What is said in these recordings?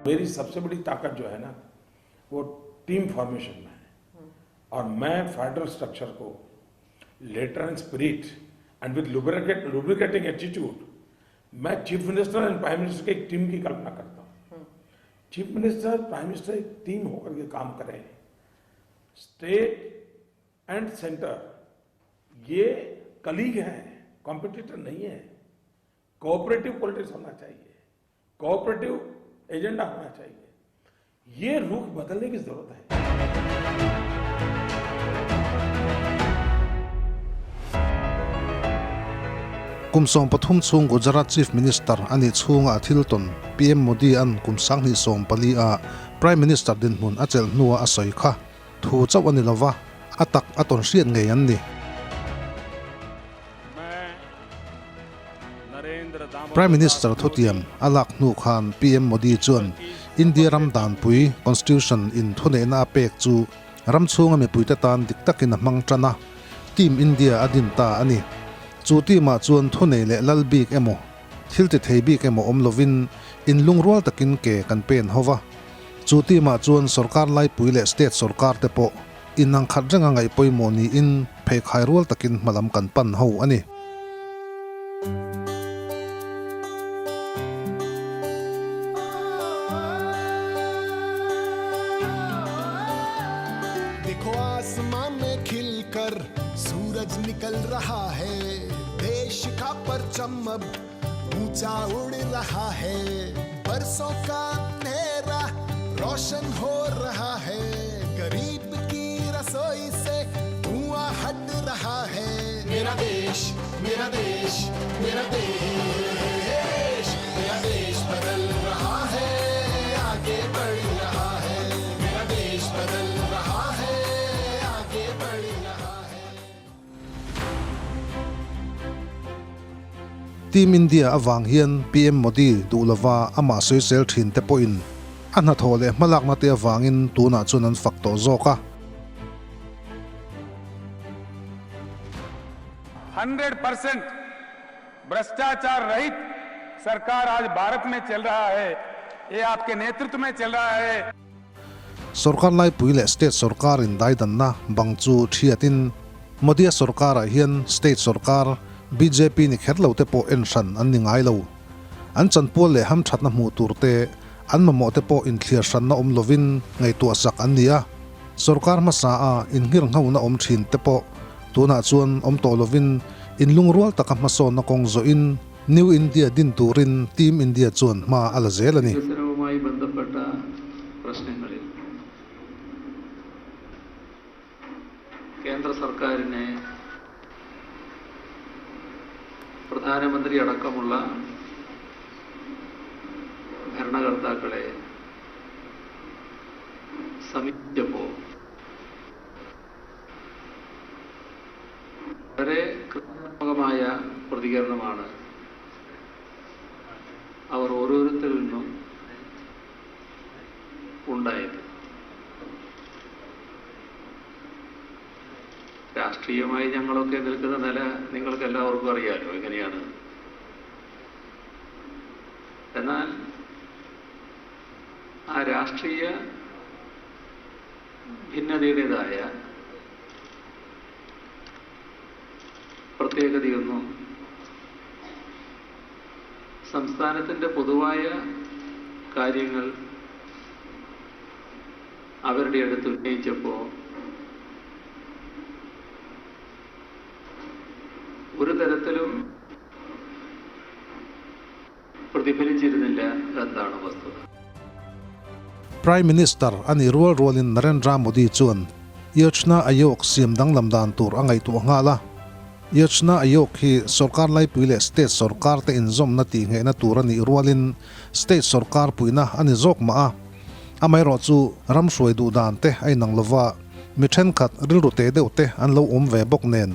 मेरी सबसे बड़ी ताकत जो है ना वो टीम फॉर्मेशन में है और मैं फेडरल स्ट्रक्चर को letter and spirit and with lubricating attitude मैं chief minister and prime minister की एक टीम की कल्पना करता हूँ। चीफ मिनिस्टर प्राइम मिनिस्टर एक टीम होकर के काम करें, स्टेट एंड सेंटर ये कलीग हैं, कॉम्पिटिटर नहीं है। कोऑपरेटिव पॉलिटिक्स होना चाहिए, कोऑपरेटिव एजेंडा होना चाहिए। ये रुख बदलने की जरूरत है। Kumsong pathum chung Gujarat Chief Minister ani chunga athilton PM Modi an kumsang ni som pali a Prime Minister din mun achel nuwa asoi kha thu chaw ani lova atak aton rian ngei an ni Prime Minister thotiam alak nu khan PM Modi chuan India Ramdan pui Constitution in thune na pek chu ram chunga me puita tan diktakin mang trana Team India adin ta ani chuti ma chuan thune le lalbik emo thilte theibik emo omlovin in lungrual takin ke kan pen hova chuti ma chuan sarkar lai puile state sarkar te po inang khatjanga ngai poimoni in phei khairul takin malam kan pan ho ani देखो आसमां में खिलकर सूरज निकल रहा है, देश का परचम अब ऊंचा उड़ रहा है, बरसों का अंधेरा रोशन हो रहा है, गरीब की रसोई से धुआं हट रहा है। मेरा देश मेरा देश मेरा देश, मेरा देश बदल रहा है, आगे बढ़ रहा है, मेरा देश बदल रहा है, आगे बढ़ रहा है। Team India awang hian PM Modi dulawa ama soisel thin te poin anha thole malak na te awangin tuna chunan fakto zoka 100% भ्रष्टाचार रहित सरकार आज भारत में चल रहा है, ये आपके नेतृत्व में चल रहा है। sarkar lai puile state sarkar in daidan na bangchu thiatin Modi sarkar a hian state sarkar BJP ni kherlo te po ensan an ningai lo an chanpol le ham thatna mu turte an mamo te po in clear san na omlovin ngai tu asak an nia sarkar ma sa a in ngir ngau na om thin te po tuna chuan om to lovin in lungrual takam so na kong zo in New India din turin Team India chuan ma alazelani വികസനവുമായി ബന്ധപ്പെട്ട പ്രശ്നങ്ങളിൽ കേന്ദ്ര സർക്കാരിനെ പ്രധാനമന്ത്രി അടക്കമുള്ള ഭരണകർത്താക്കളെ സമീപിച്ചപ്പോൾ വളരെ ക്രിയാത്മകമായ പ്രതികരണമാണ് അവർ ഓരോരുത്തരിൽ നിന്നും ഉണ്ടായത്. രാഷ്ട്രീയമായി ഞങ്ങളൊക്കെ നിൽക്കുന്ന നില നിങ്ങൾക്ക് എല്ലാവർക്കും അറിയാലോ എങ്ങനെയാണ്. എന്നാൽ ആ രാഷ്ട്രീയ ഭിന്നതയുടേതായ പ്രത്യേകതയൊന്നും സംസ്ഥാനത്തിൻ്റെ പൊതുവായ കാര്യങ്ങൾ അവരുടെ അടുത്ത് ഉന്നയിച്ചപ്പോൾ ഒരു തരത്തിലും പ്രതിഫലിച്ചിരുന്നില്ല എന്നാണ് വസ്തുത. Prime Minister ani rual rolin Narendra Modi chuan Yochna Ayok siamdang lamdan tur angai tu ngala Yochna Ayok hi sarkar lai puile state sarkar te inzom na ti nge na turani rualin state sarkar puina ani zok ma a amai ro chu ram shroi du dan te ai nang lova mithen khat rilru te deute an lo ve bok nen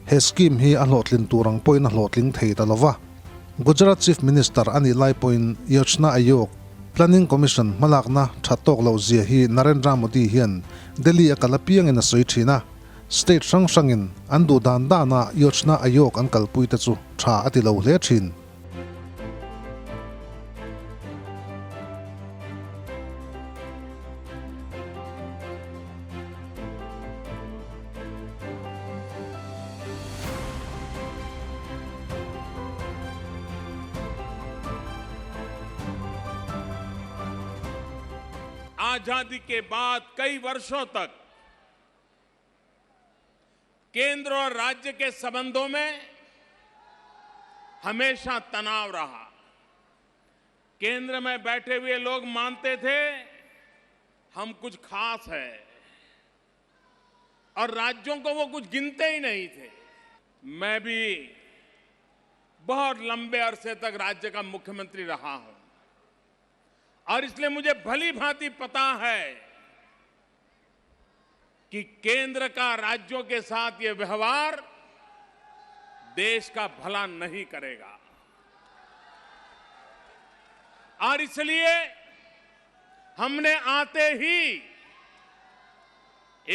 he scheme hi a hlotlin turang poina hlotling thei ta lova Gujarat Chief Minister ani lai point Yochna Ayok Planning Commission malakna thatok lo zia hi Narendra Modi hian Delhi akalapiang in a soichina state sang-sangin andu dan dana Yochna Ayok an kalpuita chu tha ati lo hle thin आजादी के बाद कई वर्षों तक केंद्र और राज्य के संबंधों में हमेशा तनाव रहा। केंद्र में बैठे हुए लोग मानते थे हम कुछ खास है और राज्यों को वो कुछ गिनते ही नहीं थे। मैं भी बहुत लंबे अरसे तक राज्य का मुख्यमंत्री रहा हूं और इसलिए मुझे भली भांति पता है कि केंद्र का राज्यों के साथ ये व्यवहार देश का भला नहीं करेगा और इसलिए हमने आते ही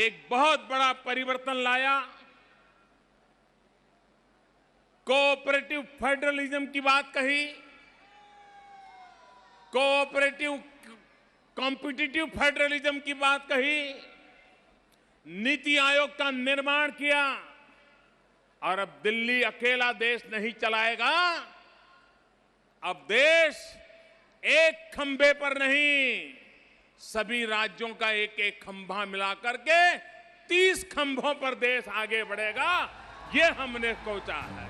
एक बहुत बड़ा परिवर्तन लाया। कोऑपरेटिव फेडरलिज्म की बात कही, कोऑपरेटिव कॉम्पिटिटिव फेडरलिज्म की बात कही, नीति आयोग का निर्माण किया और अब दिल्ली अकेला देश नहीं चलाएगा। अब देश एक खंभे पर नहीं, सभी राज्यों का एक एक खंभा मिला करके 30 खंभों पर देश आगे बढ़ेगा, ये हमने सोचा है।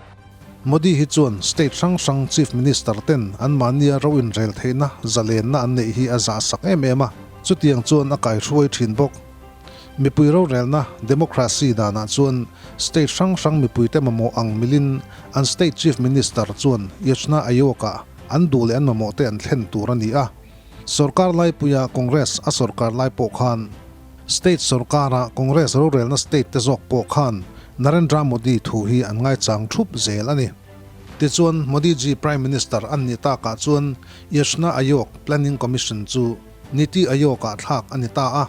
Modi hi chuan state sang chief minister ten an mania ro in rel theina zalen na an nei hi aza sak em ema chutiang chuan a kai hruai thin bok mipui ro rel na democracy da na chuan state sang mipui te mamo ang milin an state chief minister chuan yachna ayoka an dul an mamo te an thlen tur ani a sarkar lai puya congress a sarkar lai po khan state sarkara congress ro rel na state te zok po khan Narendra Modi thu hi an ngai chang thup zel ani ti chuan Modi ji prime minister an ni ta ka chuan yachna ayok planning commission chu niti ayok ka thak ani ta a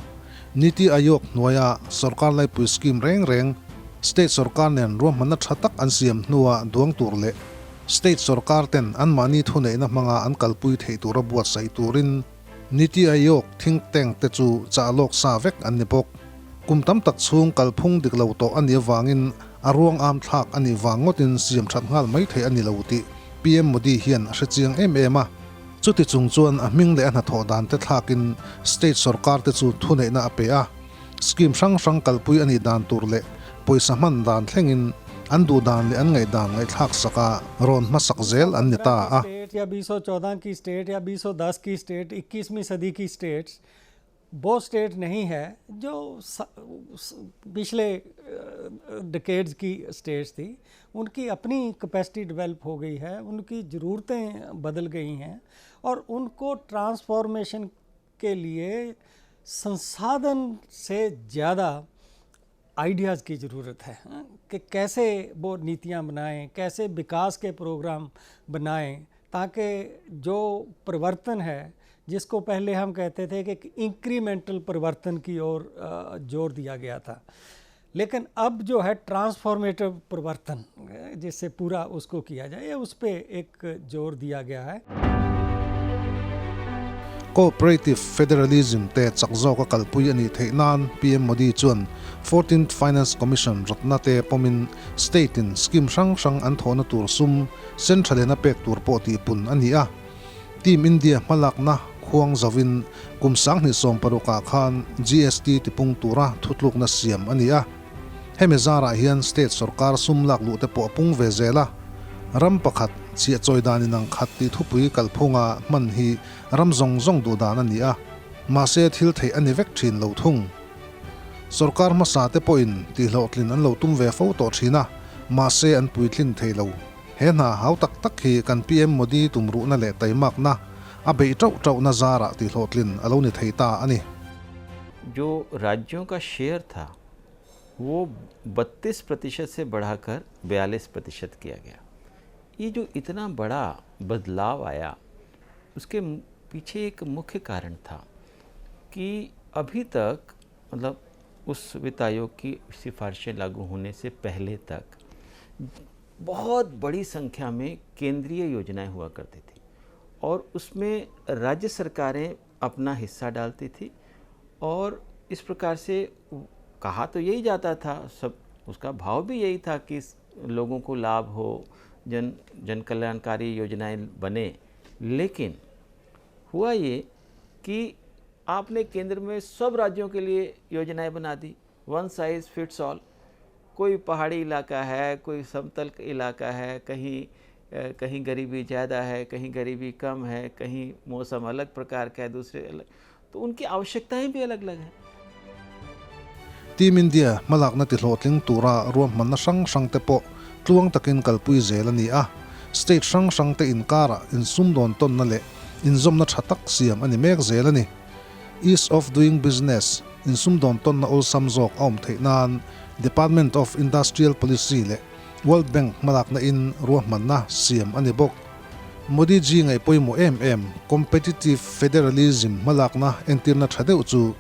niti ayok noya sarkar lai pu scheme reng state sarkar nen ro man thatak an siam nuwa duang tur le state sarkar ten an mani thu nei na manga an kalpui thei tur buat sai turin niti ayok think tank te chu chalok sa vek an ni pok kum tam tak chung kalphung dik lo to ani wangin aruang am thak ani wangotin siam that ngal mai thei ani lo ti PM Modi hian a hrechiang em a chuti chung chuan a ming le an tho dan te thakin state sarkar te chu thu nei na ape a scheme sang kalpui ani dan tur le poisa man dan thlengin an du dan le an ngai dan ngai thak saka ron ma sak zel an nita a state या 2014 की state या 2010 की state 21वीं सदी की states वो state नहीं है जो पिछले डिकेड्स की स्टेट्स थी। उनकी अपनी कैपेसिटी डेवलप हो गई है, उनकी ज़रूरतें बदल गई हैं और उनको ट्रांसफॉर्मेशन के लिए संसाधन से ज़्यादा आइडियाज़ की ज़रूरत है कि कैसे वो नीतियाँ बनाएं, कैसे विकास के प्रोग्राम बनाएं ताकि जो परिवर्तन है जिसको पहले हम कहते थे कि इंक्रीमेंटल परिवर्तन की ओर जोर दिया गया था, लेकिन अब जो है ट्रांसफॉर्मेटिव परिवर्तन जिससे पूरा उसको किया जाए उस पे एक जोर दिया गया है। cooperative federalism te chakzo ka kalpui ani theinan PM Modi chuan 14th Finance Commission rotna te pomin state in scheme sang an thona tur sum central na pek tur po ti pun ani a team India malakna khuang zawin kumsang ni som paruka khan GST tipung tura thutluk na siam ani a hemezara hian state sarkar sumlak lu te po pung vezela ram pakhat chi choidani nang khatti thupui kalphunga man hi ram zong du dan ani a ma se thil thei ani vek thin lo thung sarkar ma sa te point ti hlotlin an lo tum ve fo to thina ma se an puithlin thei lo he na hau tak hi kan PM Modi tumru na le taimak na abe trau na zara ti hlotlin alo ni thei ta ani जो राज्यों का share था वो 32% से बढ़ाकर 42% किया गया। ये जो इतना बड़ा बदलाव आया उसके पीछे एक मुख्य कारण था कि अभी तक मतलब उस वित्त आयोग की सिफारिशें लागू होने से पहले तक बहुत बड़ी संख्या में केंद्रीय योजनाएं हुआ करती थी और उसमें राज्य सरकारें अपना हिस्सा डालती थी और इस प्रकार से कहा तो यही जाता था, सब उसका भाव भी यही था कि लोगों को लाभ हो, जन कल्याणकारी योजनाएं बने। लेकिन हुआ ये कि आपने केंद्र में सब राज्यों के लिए योजनाएं बना दी, वन साइज फिट्स ऑल। कोई पहाड़ी इलाका है, कोई समतल इलाका है, कहीं गरीबी ज़्यादा है, कहीं गरीबी कम है, कहीं मौसम अलग प्रकार का है, दूसरे अलग, तो उनकी आवश्यकताएं भी अलग अलग हैं। Team India malak na tilhotling tura ruam man na sang te po tluang takin kalpui zel ani a state sang te in kara in sumdon ton na le in zom na thatak siam ani mek zel ani ease of doing business in sumdon ton na ol samjok aum theinan Department of Industrial Policy le World Bank malak na in ruam man na siam ani bok Modi ji ngai poimo competitive federalism malak na entir na thadeu chu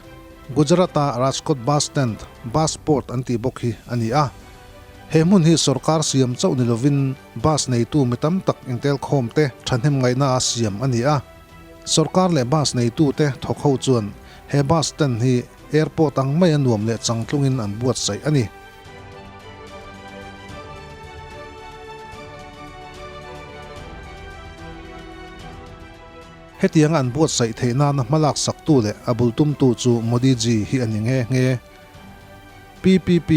Gujarata Rajkot bus stand bus port anti bokhi ani a hemun hi sarkar siam chau ni lovin bus nei tu mitam tak intel khom te thanem ngai na siam ani a sarkar le bus nei tu te thokho chuan he bus stand hi airport ang mai anuam le changtlungin an buat sai ani hetiang an buat sai theina na malak saktu le abultum tu chu Modi ji hi ani nge PPP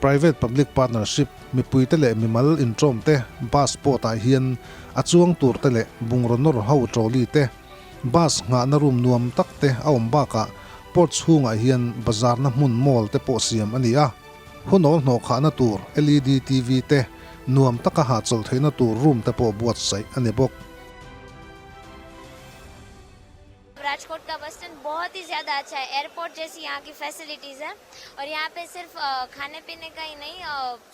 private public partnership mi puite le mimal introm te passport a hian achuang tur te le bungnor hau troli te bus nga na room nuam tak te awm ba ka port chhunga hian bazar na mun mall te po siam ani a hunol no kha na tur LED TV te nuam taka ha chol theina tur room te po buat sai ani bok Rajkot का bus stand बहुत ही ज़्यादा अच्छा है, airport जैसी यहाँ की facilities हैं और यहाँ पे सिर्फ खाने पीने का ही नहीं,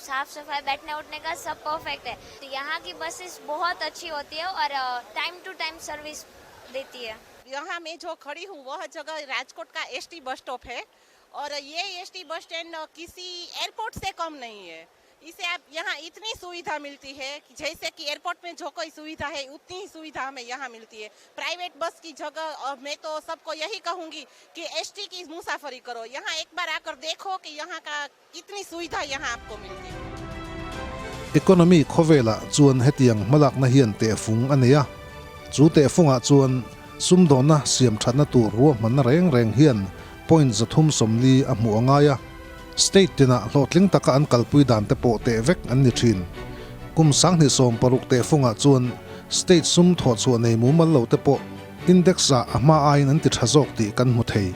साफ सफाई बैठने उठने का सब परफेक्ट है। तो यहाँ की बसेस बहुत अच्छी होती है और टाइम टू टाइम सर्विस देती है। यहाँ मैं जो खड़ी हूँ वह जगह राजकोट का ST बस स्टॉप है और ये ST बस स्टैंड किसी एयरपोर्ट से कम नहीं है। इसे आप यहाँ इतनी सुविधा मिलती है कि जैसे कि एयरपोर्ट में जो कोई सुविधा है उतनी ही सुविधा हमें यहाँ मिलती है। प्राइवेट बस की जगह मैं तो सबको यही कहूँगी कि ST की मुसाफरी करो, यहाँ एक बार आकर देखो कि यहाँ का कितनी सुविधा यहाँ आपको मिलती है। Economy khovela chuan hetiang malak na hian te fung ania chu te funga chuan sumdona siam thatna tur ru man na reng hian point zathum somli a mu angaya state tina hlotling taka an kalpui dan te po te vek an ni thin kum sang ni som paruk te funga chuan state sum tho chu nei mu mal lo te po index a ama ain an ti thazok ti kan mu thei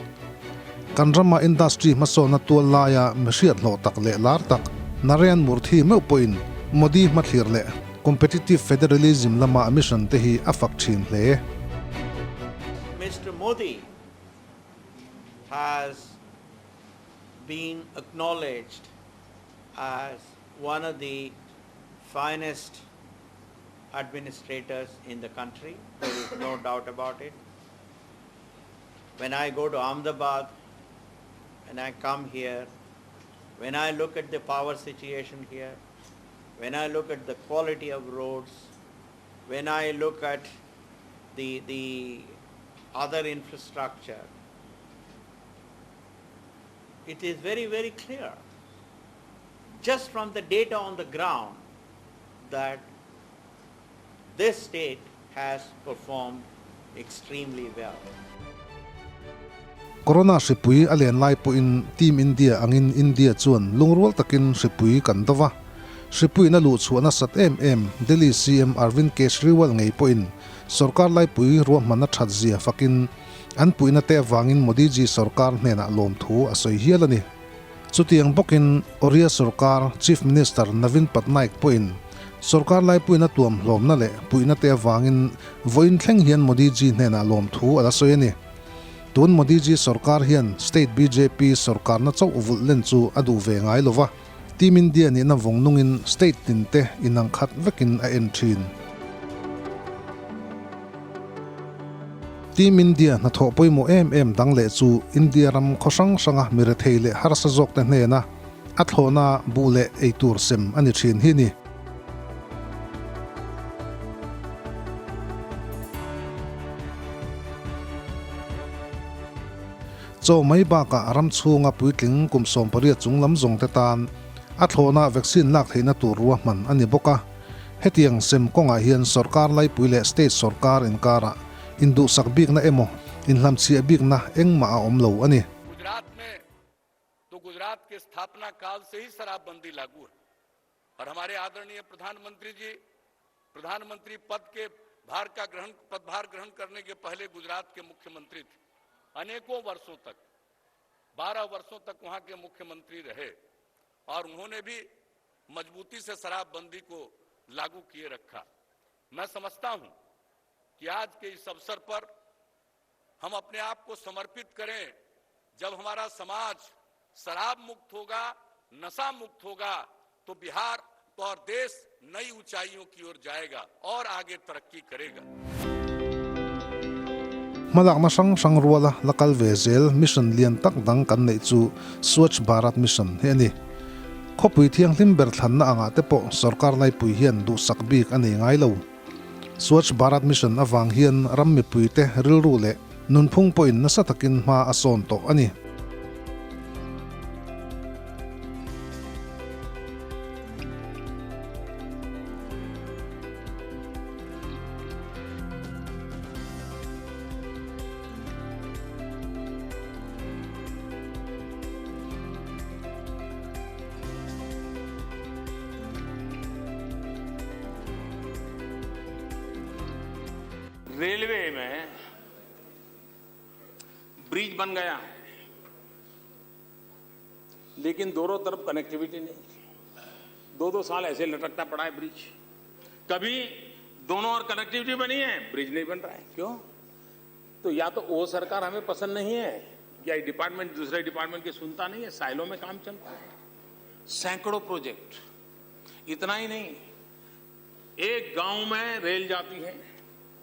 kan rama industry ma so na tu la ya mhriat lo tak le lar tak narayan murthi me point Modi ma thlir le competitive federalism lama mission te hi afak thin le Mr. Modi has been acknowledged as one of the finest administrators in the country. There is no doubt about it. When I go to Ahmedabad, when I come here, when I look at the power situation here, when I look at the quality of roads, when I look at the other infrastructure, it is very, very clear, just from the data on the ground, that this state has performed extremely well. Corona sipui alen lai po in Team India angin India chuan lungrol takin sipui kan dawa sipui na lu chuan sat Delhi CM Arvind Kejriwal ngei po in sarkar lai pui ro manna thadzia fakin an puina te wangin Modi ji sarkar nena lom thu asoi hialani chutiang bokin Oriya sarkar Chief Minister Navin Patnaik po in sarkar lai puina tuam lom na le puina te wangin voin thleng hian Modi ji nena lom thu ala soyani tun Modi ji sarkar hian state BJP sarkar na chau uvul len chu adu ve ngai lova Team India ni na vongnungin state tin te inang khat vekin a entrin Team India na tho poimo dang le chu India ram khosang sanga mire theile har sa jok te hne na athlona bule eitur sem ani thin hi ni cho mai ba ka ram chunga puitling kum som paria chunglam zong te tan athlona vaccine lak theina tur ruwa man ani boka hetiang sem konga hian sarkar lai puile state sarkar in kara indu sakbik na emo in hlam chi abik na engma a om lo ani Gujarat में तो गुजरात के स्थापना काल से ही शराबबंदी लागू है और हमारे आदरणीय प्रधानमंत्री जी प्रधानमंत्री पद के पदभार ग्रहण करने के पहले गुजरात के मुख्यमंत्री थे। अनेकों वर्षों तक 12 वर्षों तक वहां के मुख्यमंत्री रहे और उन्होंने भी मजबूती से शराबबंदी को लागू किए रखा। मैं समझता हूं कि आज के इस अवसर पर हम अपने आप को समर्पित करें। जब हमारा समाज शराब मुक्त होगा, नशा मुक्त होगा, तो बिहार और देश नई ऊंचाइयों की ओर जाएगा और आगे तरक्की करेगा। malak na sang ruala lakal vezel mission lian tak dang kan nei chu Swachh Bharat mission he ani khopui thiang hlim ber thlan na anga te po sarkar lai pui hian du sakbik ani ngai lo Swachh Bharat mission awang hian rammi pui te rilru le nunphung po in na sa takin ma ason to ani railway में bridge बन गया है, लेकिन दोनों तरफ connectivity नहीं। 2-2 साल ऐसे लटकता पड़ा है ब्रिज। कभी दोनों और कनेक्टिविटी बनी है, ब्रिज नहीं बन रहा है। क्यों? तो या तो वो सरकार हमें पसंद नहीं है या डिपार्टमेंट दूसरे डिपार्टमेंट की सुनता नहीं है। साइलों में काम चलता है, सैकड़ों प्रोजेक्ट। इतना ही नहीं, एक गांव में रेल जाती है,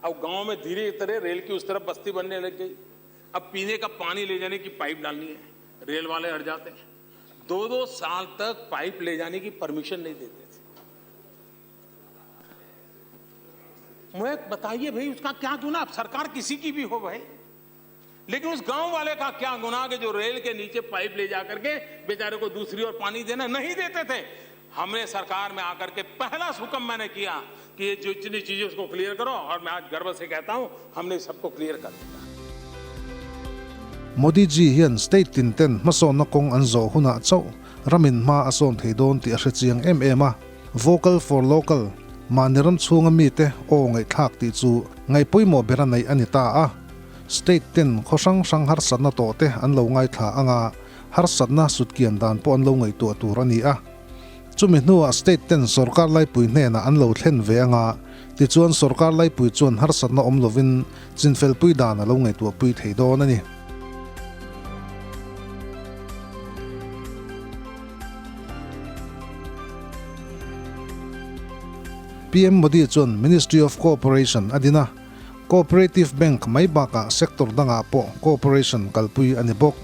अब गांव में धीरे धीरे रेल की उस तरफ बस्ती बनने लग गई। अब पीने का पानी ले जाने की पाइप डालनी है, रेल वाले हट जाते हैं। 2-2 साल तक पाइप ले जाने की परमिशन नहीं देते थे। मुझे बताइए भाई, उसका क्या गुनाह? सरकार किसी की भी हो भाई, लेकिन उस गांव वाले का क्या गुनाह कि जो रेल के नीचे पाइप ले जा करके बेचारे को दूसरी ओर पानी देना नहीं देते थे। हमने सरकार में आकर के पहला हुक्म मैंने किया कि ये जो इतनी चीजें उसको क्लियर करो, और मैं आज गर्व से कहता हूं हमने सबको क्लियर कर दिया। Modi ji hian state tinten mason na kong anzo huna chau ramin ma ason theidon ti ashe chiang ma vocal for local maniram chunga mi te o ngai thak ti chu ngai poimo bera nei anita a state ten khosang sang har sanna to te an lo ngai tha anga har sanna sutkian dan po an lo ngai tu turani a chumi nuwa state ten sarkar lai pui ne na an lo thlen ve anga ti chuan sarkar lai pui chuan har sanna om lovin chinfel pui dan a lo ngai tu pui theidon ani PM Modi chuan Ministry of Cooperation adina Cooperative Bank mai baka sector danga po cooperation kalpui ani bok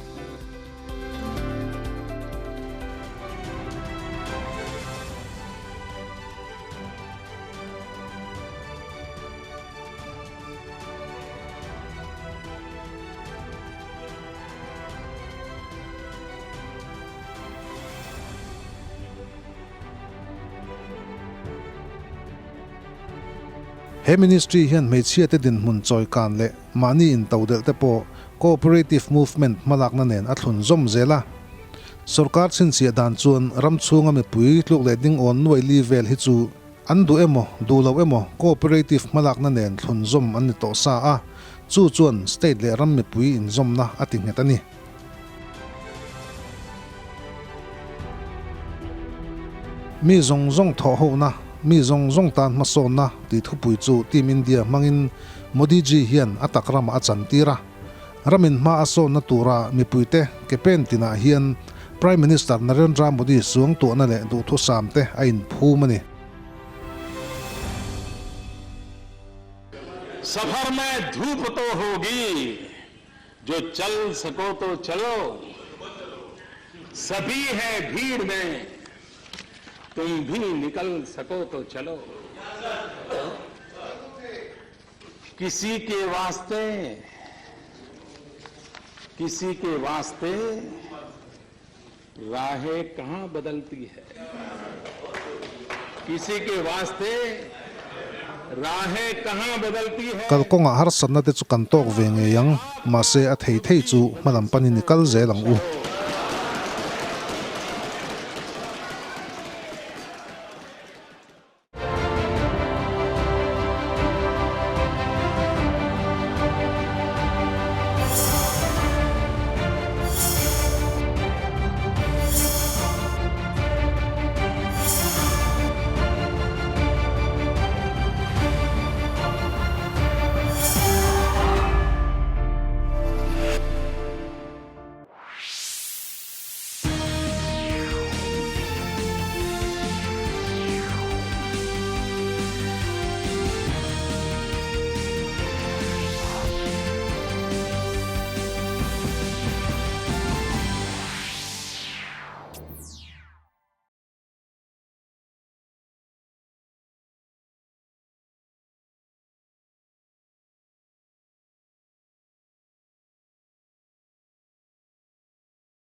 he ministry hian meichhia te din mun choi kan le mani in tawdel te po cooperative movement malak na nen athlun zom zela sarkar chin sia dan chuan ram chunga me pui tluk le ding on noi li vel hi chu an du emo du lo emo cooperative malak na nen thlun zom an ni to sa a chu chuan state le ram me pui in zom na ating hetani mi zong zong tho ho na mi zong zong tan mason na ti thupui chu team India mangin Modi ji hian atak ram achan tira ramin ma ason na tura mi puite kepen tina hian Prime Minister Narendra Modi suang to na le du thu sam te ain phu mani सफर में धूप तो होगी, जो चल सको तो चलो, सभी है भीड़ में, तुम भी निकल सको तो चलो। किसी के वास्ते राहें कहां बदलती है, किसी के वास्ते राहें कहां बदलती है kalkonga har sanna te chu kan tok ve nge yang ma se a thei thei chu malam pani nikal ze lang u